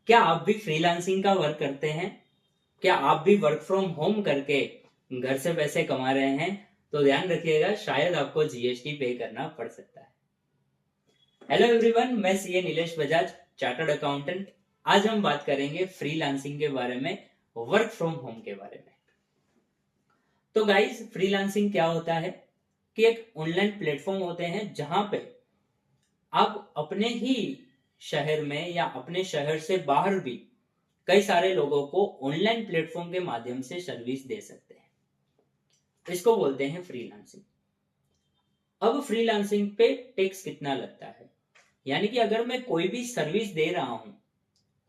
क्या आप भी फ्रीलांसिंग का वर्क करते हैं? क्या आप भी वर्क फ्रॉम होम करके घर से पैसे कमा रहे हैं? तो ध्यान रखिएगा, शायद आपको जीएसटी पे करना पड़ सकता है। हेलो एवरीवन, मैं CA Nilesh Bajaj, chartered accountant. आज हम बात करेंगे फ्रीलांसिंग के बारे में, वर्क फ्रॉम होम के बारे में। तो गाइस, फ्रीलांसिंग क्या होता है कि एक ऑनलाइन प्लेटफॉर्म होते हैं जहां पे आप अपने ही शहर में या अपने शहर से बाहर भी कई सारे लोगों को ऑनलाइन प्लेटफॉर्म के माध्यम से सर्विस दे सकते हैं। इसको बोलते हैं फ्रीलांसिंग। अब फ्रीलांसिंग पे टैक्स कितना लगता है, यानी कि अगर मैं कोई भी सर्विस दे रहा हूं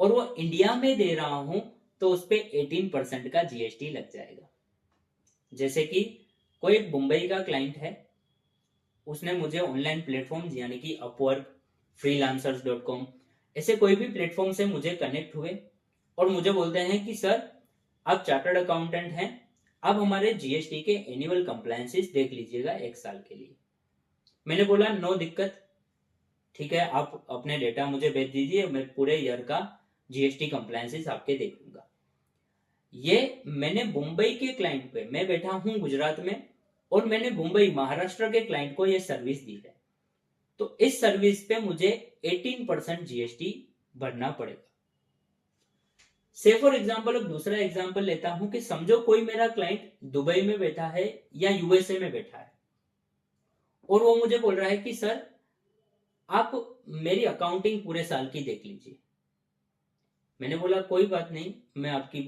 और वो इंडिया में दे रहा हूं तो उस पे 18% का जीएसटी लग जाएगा। जैसे कि कोई मुंबई का क्लाइंट है, उसने मुझे ऑनलाइन प्लेटफॉर्म यानी कि अपवर्क, freelancers.com ऐसे कोई भी प्लेटफॉर्म से मुझे कनेक्ट हुए और मुझे बोलते हैं कि सर, आप चार्टर्ड अकाउंटेंट हैं, आप हमारे जीएसटी के एनुअल कंप्लायंसेस देख लीजिएगा 1 साल के लिए। मैंने बोला नो दिक्कत, ठीक है, आप अपने डेटा मुझे भेज दीजिए, मैं पूरे ईयर का जीएसटी कंप्लायंसेस आपके देख लूंगा। ये मैंने मुंबई के क्लाइंट पे, मैं बैठा हूं गुजरात में और मैंने मुंबई महाराष्ट्र के क्लाइंट को ये सर्विस दी है, तो इस सर्विस पे मुझे 18% जीएसटी भरना पड़ेगा। से फॉर एग्जाम्पल, अब दूसरा एग्जाम्पल लेता हूं कि समझो कोई मेरा क्लाइंट दुबई में बैठा है या यूएसए में बैठा है और वो मुझे बोल रहा है कि सर, आप मेरी अकाउंटिंग पूरे साल की देख लीजिए। मैंने बोला कोई बात नहीं, मैं आपकी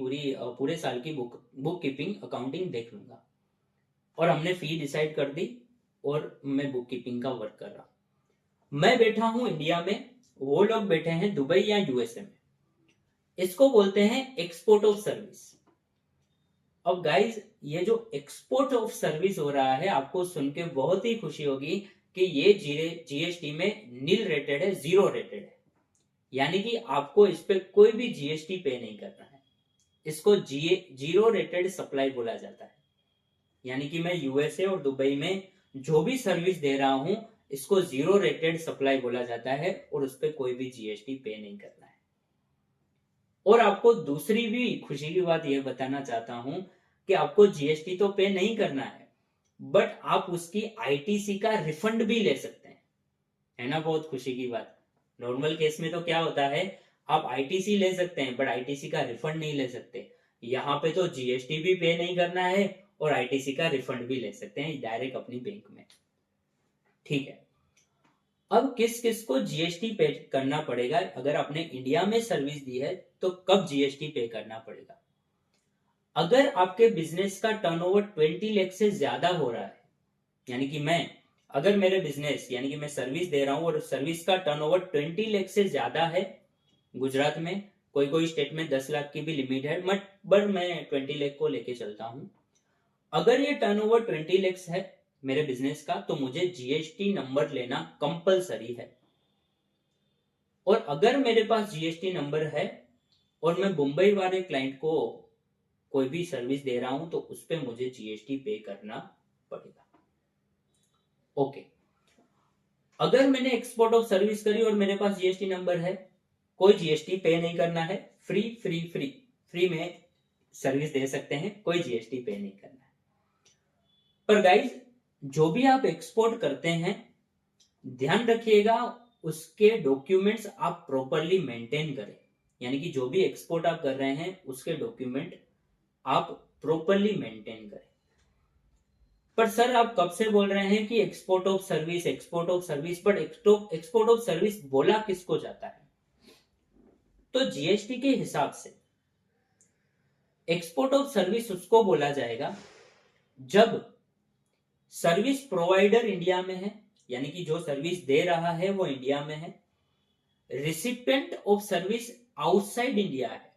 पूरे साल की बुक कीपिंग अकाउंटिंग देख लूंगा। और हमने फी डिसाइड कर दी और मैं बुक कीपिंग का वर्क कर रहा हूं। मैं बैठा हूं इंडिया में, वो लोग बैठे हैं दुबई या यूएसए में। इसको बोलते हैं एक्सपोर्ट ऑफ सर्विस। अब गाइज, ये जो एक्सपोर्ट ऑफ सर्विस हो रहा है, आपको सुन के बहुत ही खुशी होगी कि ये जीएसटी में नील रेटेड है, जीरो रेटेड है, यानी कि आपको इस पे कोई भी जीएसटी पे नहीं करना है। इसको जीरो रेटेड सप्लाई बोला जाता है, यानी कि मैं यूएसए और दुबई में जो भी सर्विस दे रहा हूं, इसको जीरो रेटेड सप्लाई बोला जाता है और उस पर कोई भी जीएसटी पे नहीं करना है। और आपको दूसरी भी खुशी की बात यह बताना चाहता हूं कि आपको जीएसटी तो पे नहीं करना है, बट आप उसकी आईटीसी का रिफंड भी ले सकते हैं। है ना बहुत खुशी की बात। नॉर्मल केस में तो क्या होता है, आप आईटीसी ले सकते हैं बट आईटीसी का रिफंड नहीं ले सकते। यहाँ पे तो जीएसटी भी पे नहीं करना है और आईटीसी का रिफंड भी ले सकते हैं डायरेक्ट अपनी बैंक में। ठीक है, अब किस किस को जीएसटी पे करना पड़ेगा? अगर आपने इंडिया में सर्विस दी है तो कब जीएसटी पे करना पड़ेगा? अगर आपके बिजनेस का टर्नओवर 20 लाख से ज्यादा हो रहा है, यानी कि अगर मेरे बिजनेस, यानी कि मैं सर्विस दे रहा हूं और सर्विस का टर्नओवर 20 लाख से ज्यादा है, गुजरात में कोई कोई स्टेट में 10 लाख की भी लिमिट है, बट मैं 20 लाख को लेके चलता हूं। अगर ये टर्नओवर 20 लाख है मेरे बिजनेस का, तो मुझे जीएसटी नंबर लेना कंपलसरी है। और अगर मेरे पास जीएसटी नंबर है और मैं मुंबई वाले क्लाइंट को कोई भी सर्विस दे रहा हूं, तो उस पर मुझे जीएसटी पे करना पड़ेगा। ओके, अगर मैंने एक्सपोर्ट ऑफ सर्विस करी और मेरे पास जीएसटी नंबर है, कोई जीएसटी पे नहीं करना है, फ्री में सर्विस दे सकते हैं, कोई जीएसटी पे नहीं करना है। पर गाइज, जो भी आप एक्सपोर्ट करते हैं, ध्यान रखिएगा उसके डॉक्यूमेंट्स आप प्रॉपरली मेंटेन करें, यानी कि जो भी एक्सपोर्ट आप कर रहे हैं उसके डॉक्यूमेंट आप प्रॉपरली मेंटेन करें। पर सर, आप कब से बोल रहे हैं कि export of service, export of service, but export of service बोला किसको जाता है? तो जीएसटी के हिसाब से एक्सपोर्ट ऑफ सर्विस उसको बोला जाएगा जब सर्विस प्रोवाइडर इंडिया में है, यानी कि जो सर्विस दे रहा है वो इंडिया में है, recipient of service outside India है,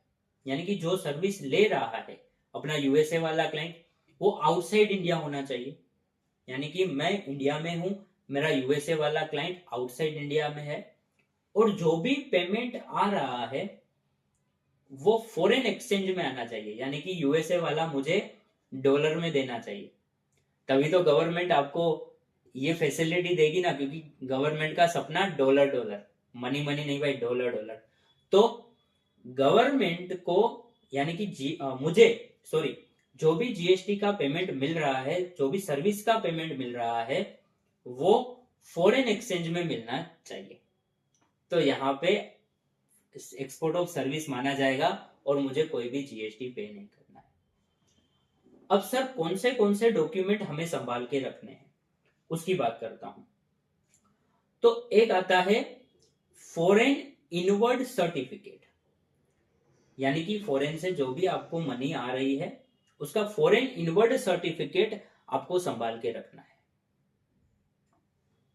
यानी कि जो सर्विस ले रहा है अपना यूएसए वाला क्लाइंट, वो आउटसाइड इंडिया होना चाहिए। यानी कि मैं इंडिया में हूं, मेरा यूएसए वाला क्लाइंट आउटसाइड इंडिया में है, और जो भी पेमेंट आ रहा है वो फॉरेन एक्सचेंज में आना चाहिए, यानी कि यूएसए वाला मुझे डॉलर में देना चाहिए। तभी तो गवर्नमेंट आपको ये फैसिलिटी देगी ना, क्योंकि गवर्नमेंट का सपना डॉलर डॉलर, मनी मनी नहीं भाई, डॉलर डॉलर। तो गवर्नमेंट को यानी कि मुझे सॉरी जो भी जीएसटी का पेमेंट मिल रहा है, जो भी सर्विस का पेमेंट मिल रहा है, वो फॉरेन एक्सचेंज में मिलना चाहिए। तो यहाँ पे एक्सपोर्ट ऑफ सर्विस माना जाएगा और मुझे कोई भी जीएसटी पे नहीं करना है। अब सर कौन से डॉक्यूमेंट हमें संभाल के रखने हैं उसकी बात करता हूं। तो एक आता है फॉरेन इनवर्ड सर्टिफिकेट, यानी कि फॉरेन से जो भी आपको मनी आ रही है उसका फॉरेन इनवर्ड सर्टिफिकेट आपको संभाल के रखना है।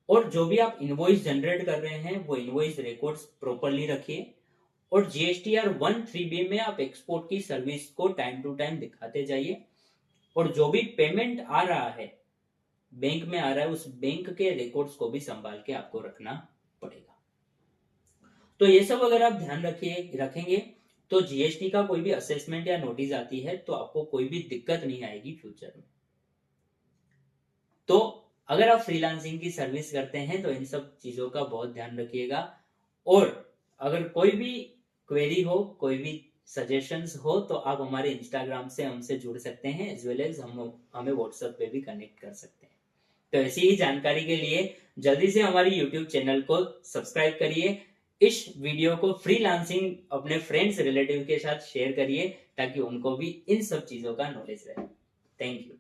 और जो भी आप इनवॉइस जनरेट कर रहे हैं वो इनवॉइस रिकॉर्ड्स प्रॉपरली रखिए। और जीएसटीआर 13B में आप एक्सपोर्ट की सर्विस को टाइम टू टाइम दिखाते जाइए। और जो भी पेमेंट आ रहा है बैंक में आ रहा है, उस बैंक के रिकॉर्ड्स को भी संभाल के आपको रखना पड़ेगा। तो ये सब अगर आप ध्यान रखेंगे तो जीएसटी का कोई भी असेसमेंट या नोटिस आती है तो आपको कोई भी दिक्कत नहीं आएगी फ्यूचर में। तो अगर आप फ्रीलांसिंग की सर्विस करते हैं तो इन सब चीजों का बहुत ध्यान रखिएगा। और अगर कोई भी क्वेरी हो, कोई भी सजेशंस हो तो आप हमारे इंस्टाग्राम से हमसे जुड़ सकते हैं, एज वेल एज हम हमें व्हाट्सएप पे भी कनेक्ट कर सकते हैं। तो ऐसी ही जानकारी के लिए जल्दी से हमारी यूट्यूब चैनल को सब्सक्राइब करिए। इस वीडियो को फ्रीलांसिंग अपने फ्रेंड्स रिलेटिव के साथ शेयर करिए ताकि उनको भी इन सब चीजों का नॉलेज रहे। Thank you.